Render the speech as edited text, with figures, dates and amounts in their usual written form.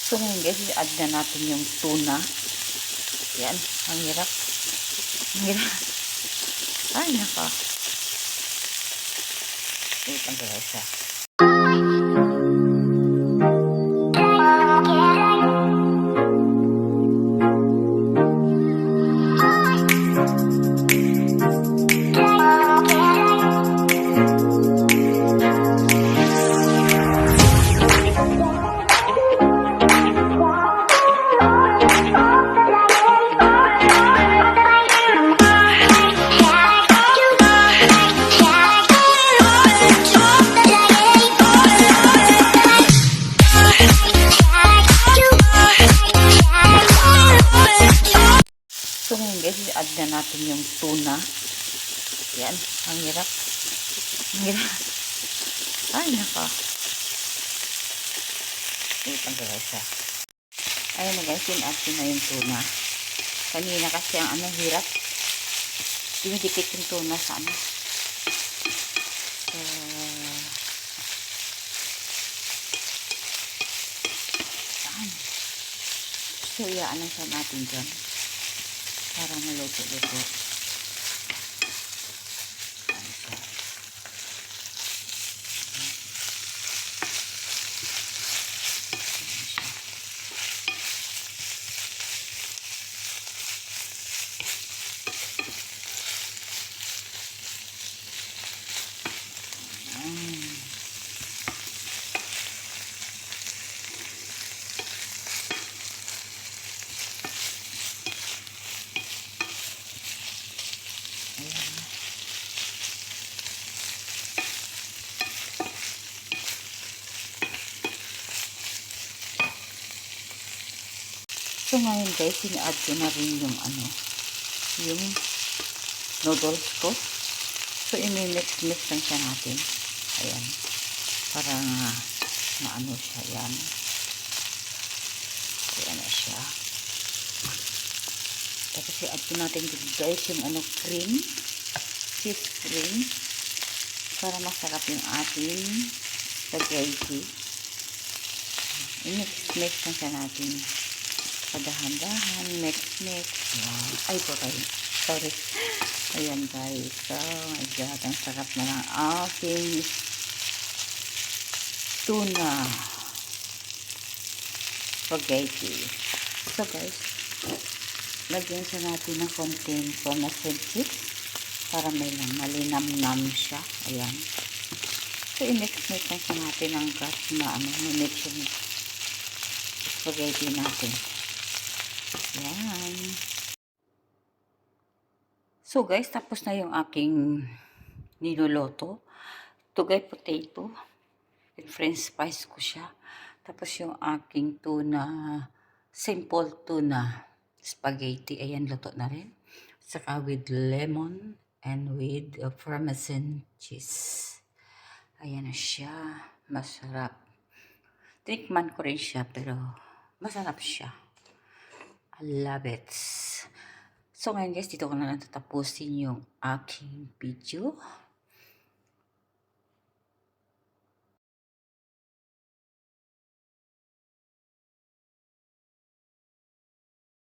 So ngayon guys, i-add na natin yung tuna. Yan, ang hirap. Ang hirap. Ay, naka. Wait lang guys ha. So ngayon guys, i-add na natin yung tuna. Yan, ang hirap. Ang hirap. Ay, naka. Wait lang guys ha. Ayun na guys, in-add ko na yung tuna. Kanina kasi ang hirap. Dumidikit yung tuna sa saan? So, iyaan lang sa natin dyan. Para maluto-luto. So ngayon guys, ini-add ko na rin yung yung noodles ko. So i-mix-mix lang siya natin. Ayan. Para maano siya yan. Ayan na siya. Tapos i-add ko natin guys yung cream. Cheese cream. Para masarap yung ating spaghetti. I-mix-mix lang siya natin. Padahan-dahan, mix-mix. Wow. Ay, sorry. Ayan guys. So, my God, ang sarap na ng aking tuna spaghetti. So guys, lagyan sa natin ng konting parmesan cheese para may malinamnam siya. Ayan. So, i-mix-mix lang sa natin ang gas na mix yung spaghetti natin. Yan. So guys, tapos na yung aking niluluto. Ito guys, potato. And french fries ko siya. Tapos yung aking tuna, simple tuna spaghetti. Ayan, luto na rin. Saka with lemon and with parmesan cheese. Ayan na siya. Masarap. Tikman ko rin siya, pero masarap siya. I love it. So ngayon guys, dito ko na lang tatapusin yung aking video.